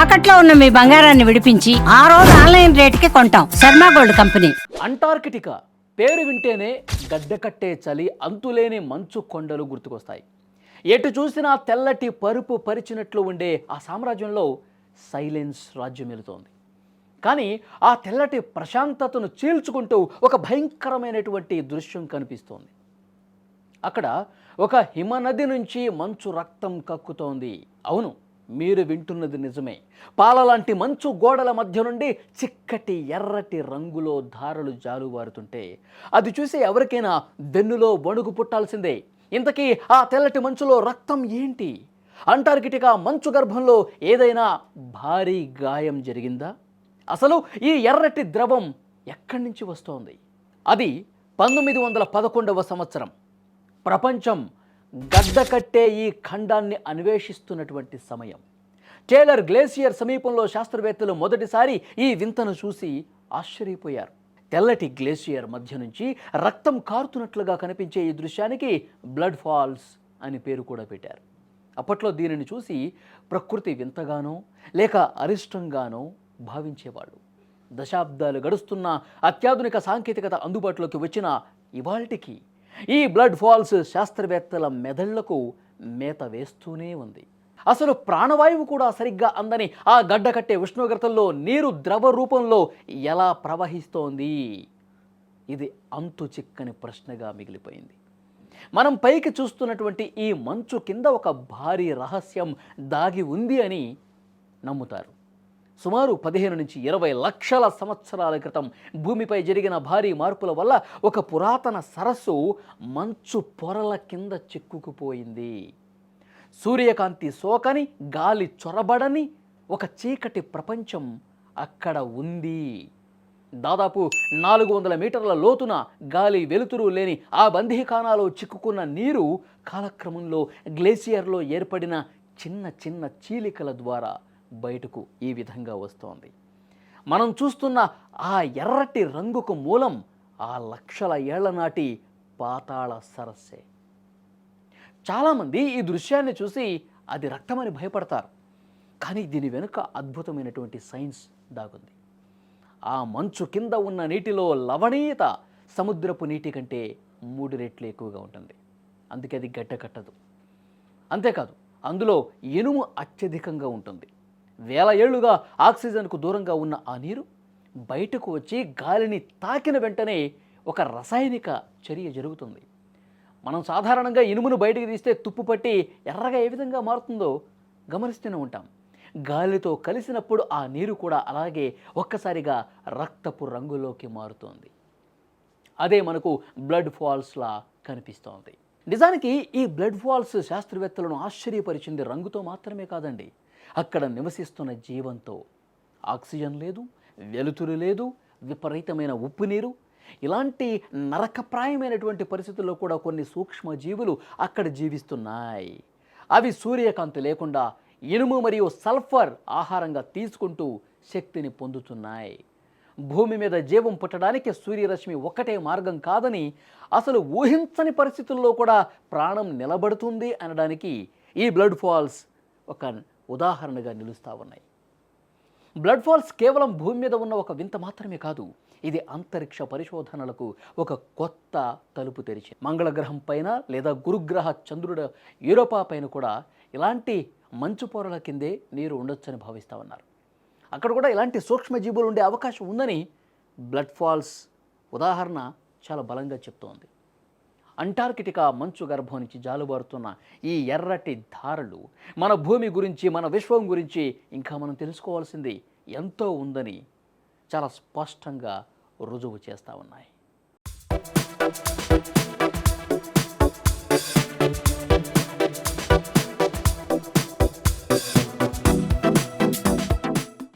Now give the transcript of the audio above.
తాకట్లో ఉన్న మీ బంగారాన్ని విడిపించి ఆ రోజు ఆన్లైన్ రేటుకి కొంటాం. Sharma gold company. అంటార్కిటికా పేరు వింటేనే గడ్డకట్టే చలి, అంతులేని మంచు కొండలు గుర్తుకొస్తాయి. ఎటు చూసినా తెల్లటి పరుపు పరిచినట్లు ఉండే ఆ సామ్రాజ్యంలో సైలెన్స్ రాజ్యమేలుతోంది. కానీ ఆ తెల్లటి ప్రశాంతతను చీల్చుకుంటూ ఒక భయంకరమైనటువంటి దృశ్యం కనిపిస్తోంది. అక్కడ ఒక హిమనది నుంచి మంచు రక్తం కక్కుతోంది. అవును, మీరు వింటున్నది నిజమే. పాలలాంటి మంచు గోడల మధ్య నుండి చిక్కటి ఎర్రటి రంగులో ధారలు జాలువారుతుంటే అది చూసి ఎవరికైనా వెన్నులో వణుకు పుట్టాల్సిందే. ఇంతకీ ఆ తెల్లటి మంచులో రక్తం ఏంటి? అంటార్కిటికా మంచు గర్భంలో ఏదైనా భారీ గాయం జరిగిందా? అసలు ఈ ఎర్రటి ద్రవం ఎక్కడి నుంచి వస్తోంది? అది 1911వ సంవత్సరం. ప్రపంచం గడ్డకట్టే ఈ ఖండాన్ని అన్వేషిస్తున్నటువంటి సమయం. టేలర్ గ్లేసియర్ సమీపంలో శాస్త్రవేత్తలు మొదటిసారి ఈ వింతను చూసి ఆశ్చర్యపోయారు. తెల్లటి గ్లేసియర్ మధ్య నుంచి రక్తం కారుతున్నట్లుగా కనిపించే ఈ దృశ్యానికి బ్లడ్ ఫాల్స్ అని పేరు కూడా పెట్టారు. అప్పట్లో దీనిని చూసి ప్రకృతి వింతగానో లేక అరిష్టంగానో భావించేవాళ్ళు. దశాబ్దాలు గడుస్తున్న అత్యాధునిక సాంకేతికత అందుబాటులోకి వచ్చిన ఇవాల్టికి ఈ బ్లడ్ ఫాల్స్ శాస్త్రవేత్తల మెదళ్లకు మేత వేస్తూనే ఉంది. అసలు ప్రాణవాయువు కూడా సరిగ్గా అందని ఆ గడ్డకట్టే ఉష్ణోగ్రతల్లో నీరు ద్రవ రూపంలో ఎలా ప్రవహిస్తోంది? ఇది అంతు చిక్కని ప్రశ్నగా మిగిలిపోయింది. మనం పైకి చూస్తున్నటువంటి ఈ మంచు కింద ఒక భారీ రహస్యం దాగి ఉంది అని నమ్ముతారు. సుమారు 15 నుంచి 20 లక్షల సంవత్సరాల క్రితం భూమిపై జరిగిన భారీ మార్పుల వల్ల ఒక పురాతన సరస్సు మంచు పొరల కింద చిక్కుకుపోయింది. సూర్యకాంతి సోకని, గాలి చొరబడని ఒక చీకటి ప్రపంచం అక్కడ ఉంది. దాదాపు 400 మీటర్ల లోతున గాలి వెలుతురు లేని ఆ బందీఖానాలో చిక్కుకున్న నీరు కాలక్రమంలో గ్లేసియర్లో ఏర్పడిన చిన్న చిన్న చీలికల ద్వారా బయటకు ఈ విధంగా వస్తోంది. మనం చూస్తున్న ఆ ఎర్రటి రంగుకు మూలం ఆ లక్షల ఏళ్ల నాటి పాతాళ సరస్సే. చాలామంది ఈ దృశ్యాన్ని చూసి అది రక్తమని భయపడతారు. కానీ దీని వెనుక అద్భుతమైనటువంటి సైన్స్ దాగుంది. ఆ మంచు కింద ఉన్న నీటిలో లవణీయత సముద్రపు నీటి కంటే 3 రెట్లు ఎక్కువగా ఉంటుంది. అందుకే అది గడ్డకట్టదు. అంతేకాదు, అందులో ఇనుము అత్యధికంగా ఉంటుంది. వేల ఏళ్లుగా ఆక్సిజన్కు దూరంగా ఉన్న ఆ నీరు బయటకు వచ్చి గాలిని తాకిన వెంటనే ఒక రసాయనిక చర్య జరుగుతుంది. మనం సాధారణంగా ఇనుమును బయటకు తీస్తే తుప్పు పట్టి ఎర్రగా ఏ విధంగా మారుతుందో గమనిస్తూనే ఉంటాం. గాలితో కలిసినప్పుడు ఆ నీరు కూడా అలాగే ఒక్కసారిగా రక్తపు రంగులోకి మారుతోంది. అదే మనకు బ్లడ్ ఫాల్స్లా కనిపిస్తోంది. నిజానికి ఈ బ్లడ్ ఫాల్స్ శాస్త్రవేత్తలను ఆశ్చర్యపరిచింది రంగుతో మాత్రమే కాదండి, అక్కడ నివసిస్తున్న జీవంతో. ఆక్సిజన్ లేదు, వెలుతురు లేదు, విపరీతమైన ఉప్పు నీరు. ఇలాంటి నరకప్రాయమైనటువంటి పరిస్థితుల్లో కూడా కొన్ని సూక్ష్మజీవులు అక్కడ జీవిస్తున్నాయి. అవి సూర్యకాంతి లేకుండా ఇనుము మరియు సల్ఫర్ ఆహారంగా తీసుకుంటూ శక్తిని పొందుతున్నాయి. భూమి మీద జీవం పుట్టడానికి సూర్యరశ్మి ఒక్కటే మార్గం కాదని, అసలు ఊహించని పరిస్థితుల్లో కూడా ప్రాణం నిలబడుతుంది అనడానికి ఈ బ్లడ్ ఫాల్స్ ఒక ఉదాహరణగా నిలుస్తూ ఉన్నాయి. బ్లడ్ ఫాల్స్ కేవలం భూమి మీద ఉన్న ఒక వింత మాత్రమే కాదు, ఇది అంతరిక్ష పరిశోధనలకు ఒక కొత్త తలుపు తెరిచింది. మంగళగ్రహం పైన లేదా గురుగ్రహ చంద్రుడు యూరోపా పైన కూడా ఇలాంటి మంచు పొరల కిందే నీరు ఉండొచ్చని భావిస్తూ ఉన్నారు. అక్కడ కూడా ఇలాంటి సూక్ష్మజీవులు ఉండే అవకాశం ఉందని బ్లడ్ ఫాల్స్ ఉదాహరణ చాలా బలంగా చెప్తోంది. అంటార్కిటికా మంచు గర్భం నుంచి జాలుబారుతున్న ఈ ఎర్రటి ధారలు మన భూమి గురించి, మన విశ్వం గురించి ఇంకా మనం తెలుసుకోవాల్సింది ఎంతో ఉందని చాలా స్పష్టంగా రుజువు చేస్తూ ఉన్నాయి.